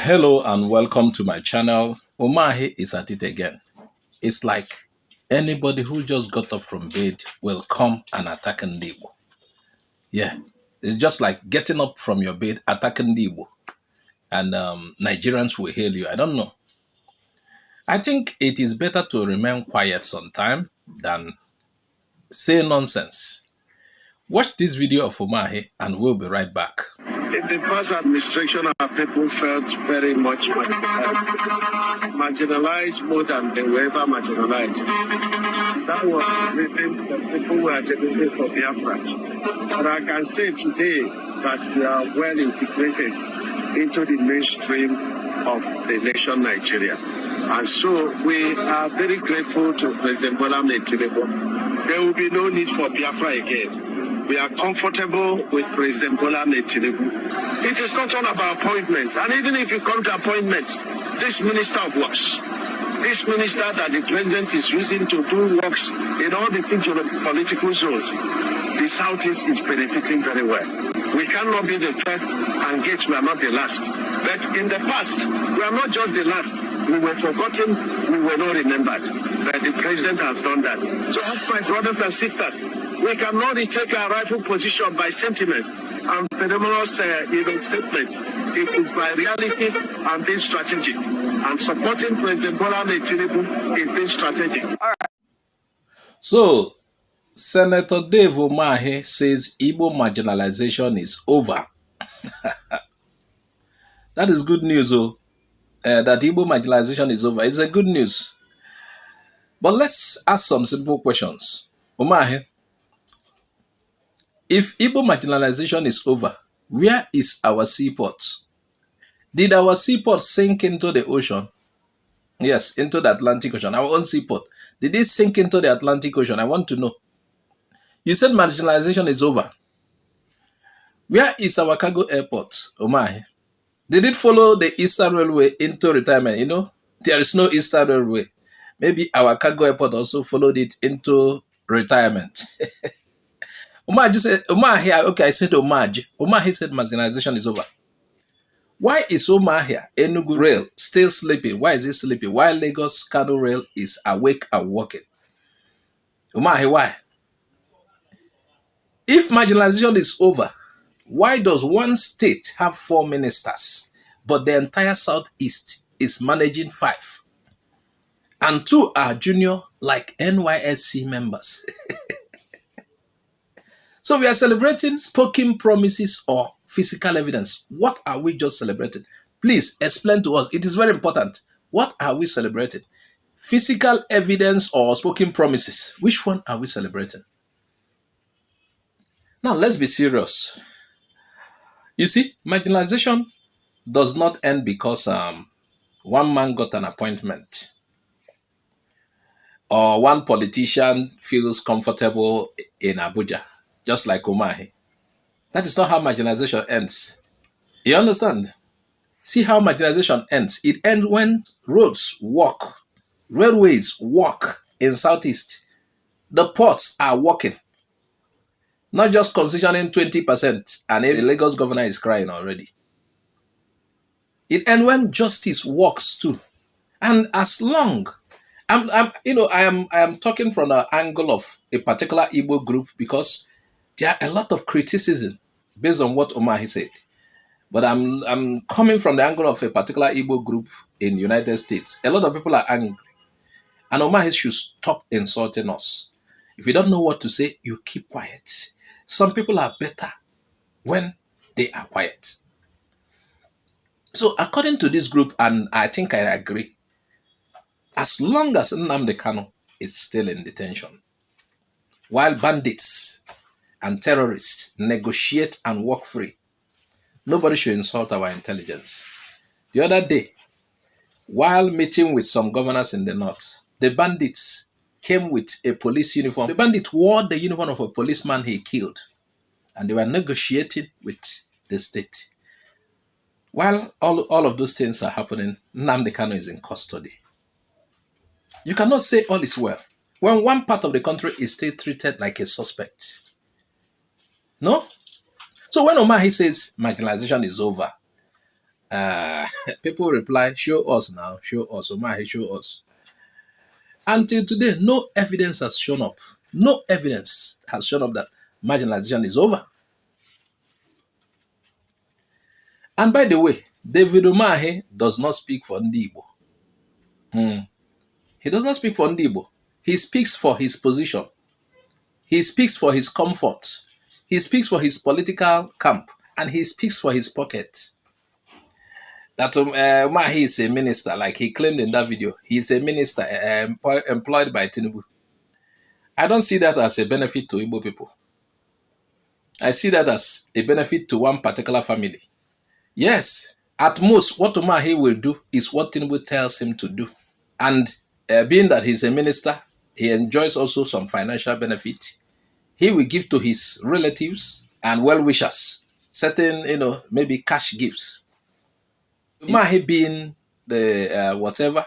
Hello and welcome to my channel. Umahi is at it again. It's like anybody who just got up from bed will come and attack Ndigbo. Yeah, it's just like getting up from your bed, attacking Ndigbo. And Nigerians will hail you. I don't know. I think it is better to remain quiet sometime than say nonsense. Watch this video of Umahi and we'll be right back. In the past administration, our people felt very much marginalized more than they were ever marginalized. That was the reason that people were agitating for Biafra. But I can say today that we are well integrated into the mainstream of the nation Nigeria. And so we are very grateful to President Bola Tinubu. There will be no need for Biafra again. We are comfortable with President Bola Tinubu. It is not all about appointments. And even if you come to appointment, this minister of works, this minister that the president is using to do works in all the political zones, the Southeast is benefiting very well. We cannot be the first, and yet we are not the last. But in the past, we are not just the last. We were forgotten, we were not remembered. But the president has done that. So as my brothers and sisters, we cannot retake our rightful position by sentiments and phenomenal statements. It is by realities and being strategic. And supporting President Bola Tinubu is being strategic. All right. So, Senator David Umahi says Igbo marginalization is over. That is good news, oh. That Igbo marginalization is over. It's a good news. But let's ask some simple questions. Umahi, if Igbo marginalization is over, where is our seaports? Did our seaport sink into the ocean? Yes, into the Atlantic Ocean. Our own seaport. Did it sink into the Atlantic Ocean? I want to know. You said marginalization is over. Where is our cargo airport, Umahi? Did it follow the Eastern Railway into retirement? You know, there is no Eastern Railway. Maybe our cargo airport also followed it into retirement. Umahi said, Umahi, okay, I said Umahi. Umahi said marginalization is over. Why is Umahi, Enugu Rail, still sleeping? Why is it sleeping? Why Lagos Kanu Rail is awake and working? Umahi, why? If marginalization is over, why does one state have 4 ministers, but the entire Southeast is managing 5? And 2 are junior, like NYSC members. So we are celebrating spoken promises or physical evidence. What are we just celebrating? Please explain to us. It is very important. What are we celebrating? Physical evidence or spoken promises? Which one are we celebrating? Now, let's be serious. You see, marginalization does not end because one man got an appointment or one politician feels comfortable in Abuja, just like Umahi. That is not how marginalization ends. You understand? See how marginalization ends. It ends when roads work, railways work in Southeast. The ports are working. Not just concessioning 20%, and the Lagos governor is crying already. It ends when justice works too. And as long, I am talking from the angle of a particular Igbo group because there are a lot of criticism based on what Umahi said. But I'm coming from the angle of a particular Igbo group in the United States. A lot of people are angry. And Umahi should stop insulting us. If you don't know what to say, you keep quiet. Some people are better when they are quiet. So according to this group, and I think I agree, as long as Nnamdi Kanu is still in detention, while bandits and terrorists negotiate and work free, nobody should insult our intelligence. The other day, while meeting with some governors in the north, the bandits came with a police uniform. The bandit wore the uniform of a policeman he killed, and they were negotiating with the state. While all of those things are happening, Nnamdi Kanu is in custody. You cannot say all is well when one part of the country is still treated like a suspect. No? So when Umahi says marginalization is over, People reply, show us now, show us, Umahi, show us. Until today, no evidence has shown up. No evidence has shown up that marginalization is over. And by the way, David Umahi does not speak for Ndigbo. He does not speak for Ndigbo. He speaks for his position. He speaks for his comfort. He speaks for his political camp. And he speaks for his pocket. That Umahi is a minister, like he claimed in that video. He's a minister employed by Tinubu. I don't see that as a benefit to Igbo people. I see that as a benefit to one particular family. Yes, at most, what Umahi will do is what Tinubu tells him to do. And being that he's a minister, he enjoys also some financial benefit. He will give to his relatives and well-wishers certain, maybe cash gifts. Umahi being the whatever,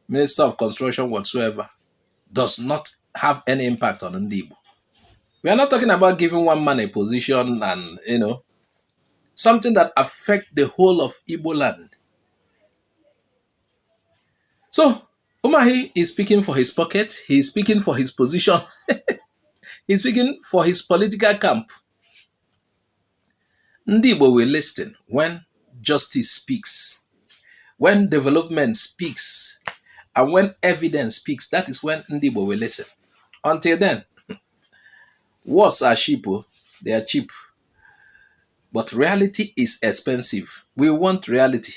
Minister of Construction whatsoever, does not have any impact on Ndigbo. We are not talking about giving one man a position and, something that affects the whole of Igbo land. So, Umahi is speaking for his pocket. He is speaking for his position. He's speaking for his political camp. Ndigbo will listen when justice speaks, when development speaks, and when evidence speaks. That is when Ndigbo will listen. Until then, words are cheap. They are cheap. But reality is expensive. We want reality.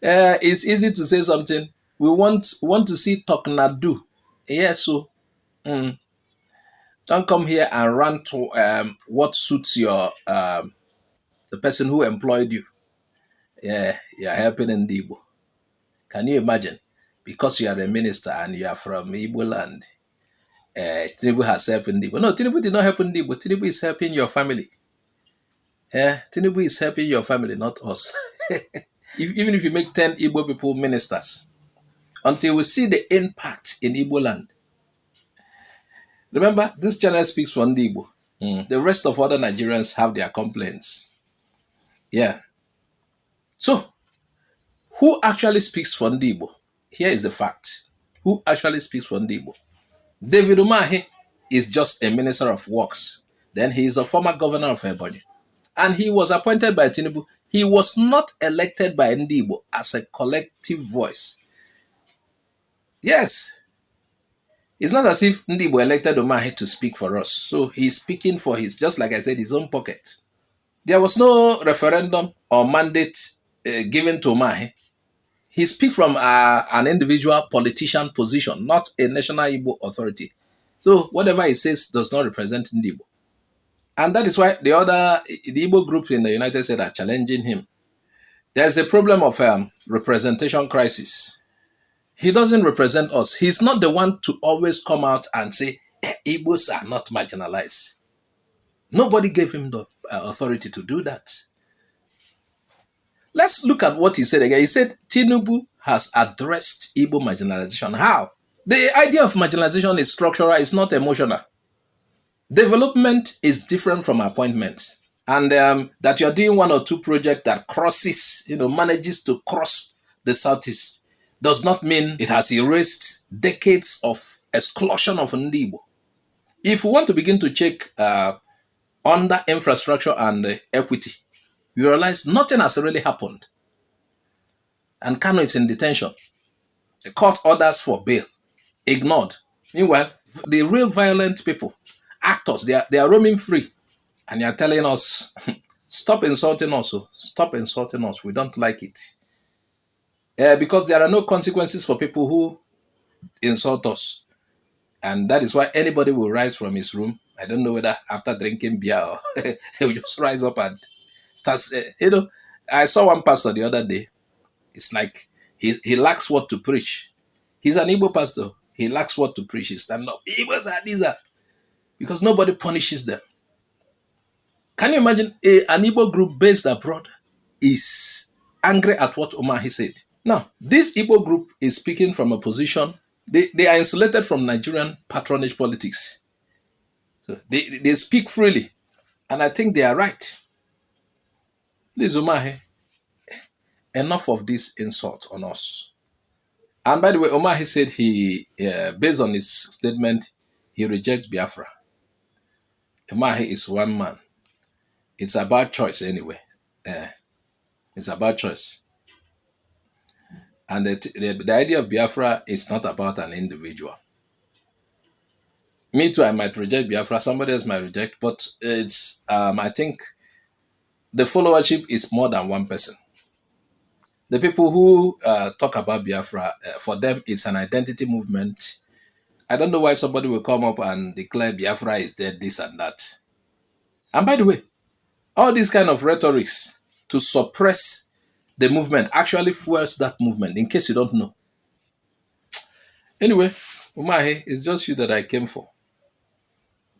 It's easy to say something. We want to see Toknadu. Yes, so don't come here and run to what suits your the person who employed you. Yeah, you're helping in Ndigbo. Can you imagine? Because you are a minister and you are from Igbo land, Tinubu has helped Ndigbo. No, Tinubu did not help Ndigbo. Tinubu is helping your family. Tinubu is helping your family, not us. Even if you make 10 Igbo people ministers, until we see the impact in Igbo land. Remember, this channel speaks for Ndigbo. The rest of other Nigerians have their complaints. Yeah. So, who actually speaks for Ndigbo? Here is the fact. Who actually speaks for Ndigbo? David Umahi is just a minister of works. Then he is a former governor of Ebonyi. And he was appointed by Tinubu. He was not elected by Ndigbo as a collective voice. Yes. It's not as if Ndigbo elected Umahi to speak for us. So he's speaking for just like I said, his own pocket. There was no referendum or mandate given to Umahi. He speaks from an individual politician position, not a national Igbo authority. So whatever he says does not represent Ndigbo. And that is why the Igbo groups in the United States are challenging him. There's a problem of representation crisis. He doesn't represent us. He's not the one to always come out and say, Igbos are not marginalized. Nobody gave him the authority to do that. Let's look at what he said again. He said, Tinubu has addressed Igbo marginalization. How? The idea of marginalization is structural, it's not emotional. Development is different from appointments. And that you're doing one or two projects that crosses, manages to cross the Southeast does not mean it has erased decades of exclusion of Ndigbo. If we want to begin to check under infrastructure and equity, you realize nothing has really happened. And Kanu is in detention. The court orders for bail, ignored. Meanwhile, the real violent people, actors, they are roaming free. And you're telling us, stop insulting us. Stop insulting us. We don't like it. Because there are no consequences for people who insult us. And that is why anybody will rise from his room. I don't know whether after drinking beer or they will just rise up and start. I saw one pastor the other day. It's like he lacks what to preach. He's an Igbo pastor. He lacks what to preach. He stand up. Igbos are these are. Because nobody punishes them. Can you imagine an Igbo group based abroad is angry at what Umahi said? Now, this Igbo group is speaking from a position, they are insulated from Nigerian patronage politics. So they speak freely. And I think they are right. Please, Umahi, enough of this insult on us. And by the way, Umahi said he, based on his statement, he rejects Biafra. Umahi is one man. It's about choice anyway. It's about choice. And the idea of Biafra is not about an individual. Me too, I might reject Biafra, somebody else might reject, but it's, I think the followership is more than one person. The people who talk about Biafra, for them, it's an identity movement. I don't know why somebody will come up and declare Biafra is dead, this and that. And by the way, all these kind of rhetorics to suppress the movement actually fuels that movement, in case you don't know. Anyway, Umahi, it's just you that I came for.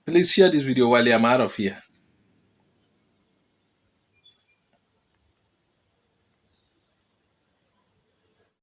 Please share this video while I'm out of here.